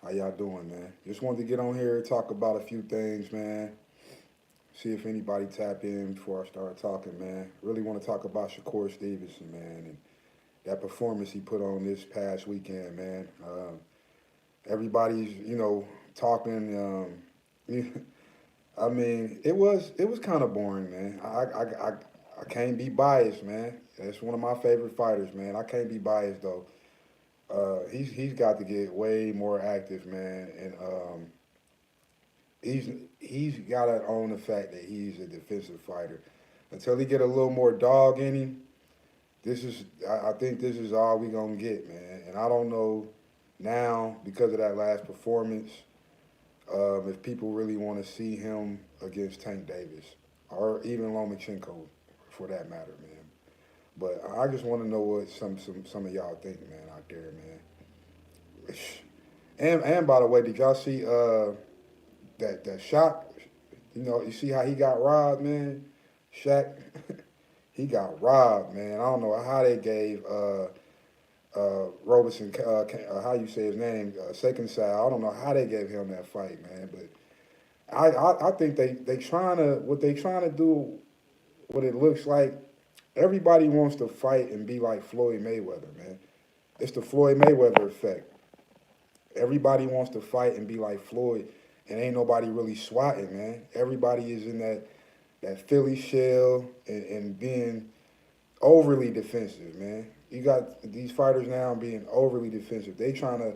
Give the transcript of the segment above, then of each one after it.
How y'all doing, man? Just wanted to get on here and talk about a few things, man. See if anybody tap in before I start talking, man. Really want to talk about Shakur Stevenson, man, and that performance he put on this past weekend, man. Everybody's, talking. I mean, it was kind of boring, man. I can't be biased, man. That's one of my favorite fighters, man. I can't be biased though. He's got to get way more active, man, and he's he's got to own the fact that he's a defensive fighter. Until he get a little more dog in him, I think this is all we gonna get, man. And I don't know now because of that last performance if people really want to see him against Tank Davis or even Lomachenko, for that matter, man. But I just want to know what some of y'all think, man, out there, man. And by the way, did y'all see that shot? You see how he got robbed, man. Shaq, he got robbed, man. I don't know how they gave Roberson, how you say his name, second side. I don't know how they gave him that fight, man. But I think they trying to what they trying to do. What it looks like, everybody wants to fight and be like Floyd Mayweather, man. It's the Floyd Mayweather effect. Everybody wants to fight and be like Floyd, and ain't nobody really swatting, man. Everybody is in that Philly shell and being overly defensive, man. You got these fighters now being overly defensive. They trying to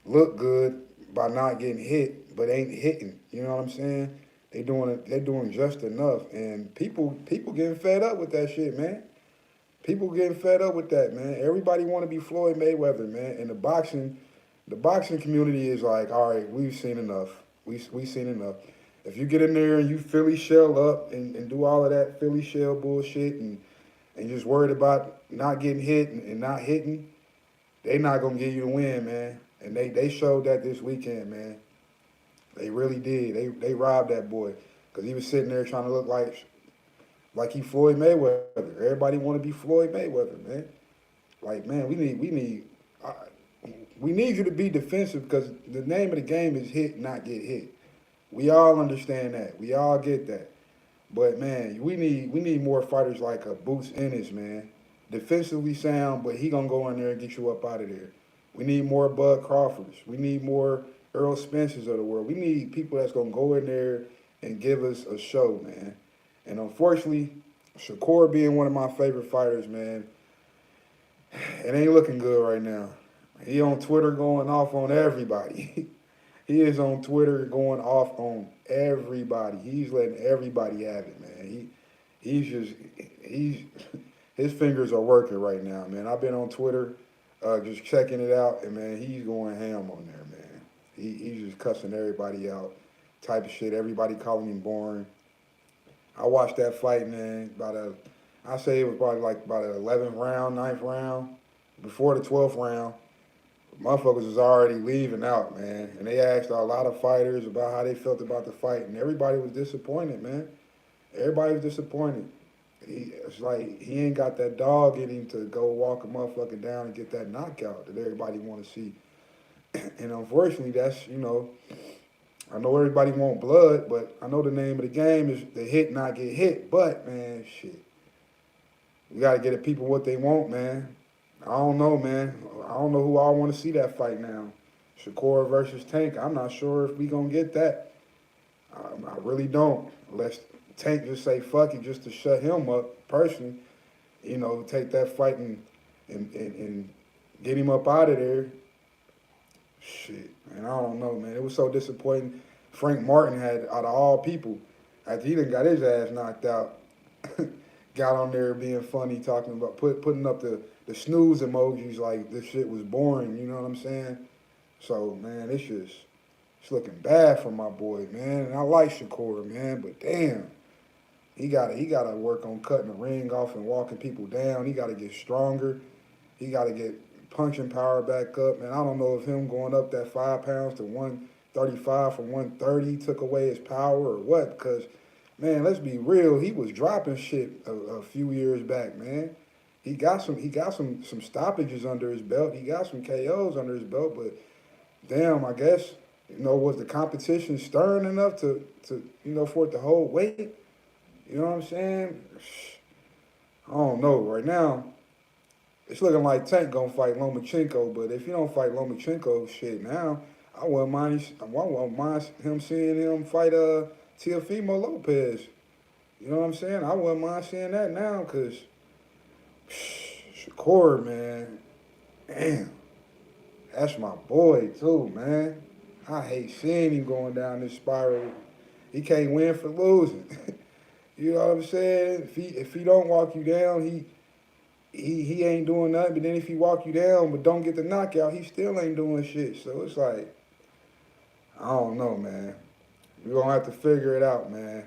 look good by not getting hit, but ain't hitting. You know what I'm saying? They doing it. They doing just enough, and people getting fed up with that shit, man. People getting fed up with that, man. Everybody want to be Floyd Mayweather, man. And the boxing community is like, all right, we've seen enough. We seen enough. If you get in there and you Philly shell up and do all of that Philly shell bullshit and just worried about not getting hit and not hitting, they not gonna give you the win, man. And they showed that this weekend, man. They really did. They robbed that boy because he was sitting there trying to look like he Floyd Mayweather. Everybody want to be Floyd Mayweather, man. Like, man, we need you to be defensive because the name of the game is hit, not get hit. We all understand that. We all get that. But man, we need more fighters like a Boots Ennis, man. Defensively sound, but he gonna go in there and get you up out of there. We need more Bud Crawfords. We need more Earl Spencers of the world. We need people that's gonna go in there and give us a show, man. And unfortunately, Shakur being one of my favorite fighters, man, it ain't looking good right now. He on Twitter going off on everybody. He is on Twitter going off on everybody. He's letting everybody have it, man. He's his fingers are working right now, man. I've been on Twitter, just checking it out, and man, he's going ham on there, man. He's just cussing everybody out, type of shit. Everybody calling him boring. I watched that fight, man. I say it was probably like about an 11th round, 9th round, before the 12th round. Motherfuckers was already leaving out, man. And they asked a lot of fighters about how they felt about the fight, and everybody was disappointed, man. Everybody was disappointed. It's like he ain't got that dog in him to go walk a motherfucker down and get that knockout that everybody want to see. And unfortunately, I know everybody want blood, but I know the name of the game is the hit, not get hit. But, man, shit. We got to get the people what they want, man. I don't know, man. I don't know who I want to see that fight now. Shakur versus Tank. I'm not sure if we going to get that. I really don't. Unless Tank just say fuck it just to shut him up, personally. Take that fight and get him up out of there. Shit, man, I don't know, man. It was so disappointing. Frank Martin had, out of all people, after he done got his ass knocked out, got on there being funny, talking about putting up the snooze emojis like this shit was boring, you know what I'm saying? So, man, it's looking bad for my boy, man. And I like Shakur, man, but damn, he gotta work on cutting the ring off and walking people down. He gotta get stronger. He gotta get punching power back up, man. I don't know if him going up that 5 pounds to 135 from 130 took away his power or what, because, man, let's be real, he was dropping shit a few years back, man. He got some stoppages under his belt. He got some KOs under his belt, but damn, I guess, was the competition stern enough to for it to hold weight? You know what I'm saying? I don't know. Right now, it's looking like Tank gonna fight Lomachenko, but if you don't fight Lomachenko, shit, now I wouldn't mind him seeing him fight Teofimo Lopez. You know what I'm saying? I wouldn't mind seeing that now, cause Shakur, man, damn, that's my boy too, man. I hate seeing him going down this spiral. He can't win for losing. You know what I'm saying? If he don't walk you down, he ain't doing nothing. But then if he walk you down but don't get the knockout, he still ain't doing shit. So it's like, I don't know, man. We're gonna have to figure it out, man.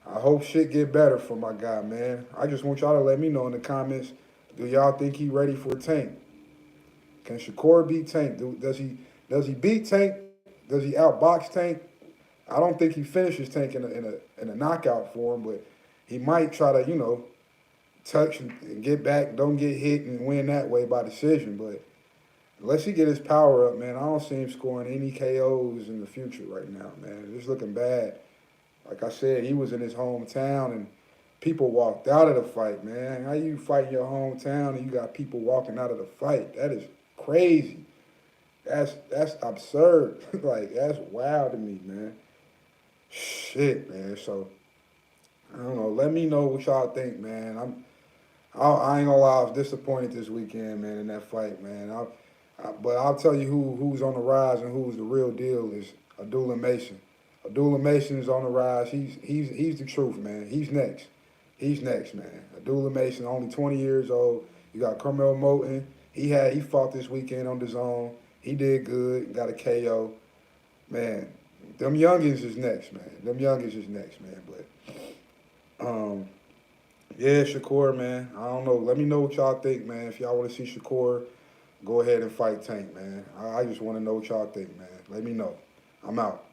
I hope shit get better for my guy, man. I just want y'all to let me know in the comments. Do y'all think he ready for Tank? Can Shakur beat Tank? Does he beat Tank? Does he outbox Tank? I don't think he finishes Tank in a knockout form, but he might try to touch and get back, don't get hit and win that way by decision. But unless he get his power up, man, I don't see him scoring any KOs in the future right now, man. It's looking bad. Like I said, he was in his hometown and people walked out of the fight, man. How you fight in your hometown and you got people walking out of the fight? That is crazy. That's absurd. Like, that's wild to me, man. Shit, man. So I don't know. Let me know what y'all think, man. I ain't gonna lie, I was disappointed this weekend, man, in that fight, man. But I'll tell you who's on the rise and who's the real deal is Abdullah Mason. Abdullah Mason is on the rise. He's the truth, man. He's next. He's next, man. Abdullah Mason, only 20 years old. You got Carmel Moten. He fought this weekend on the zone. He did good. Got a KO. Man, them youngins is next, man. Them youngins is next, man. But yeah, Shakur, man. I don't know. Let me know what y'all think, man. If y'all want to see Shakur, go ahead and fight Tank, man. I just want to know what y'all think, man. Let me know. I'm out.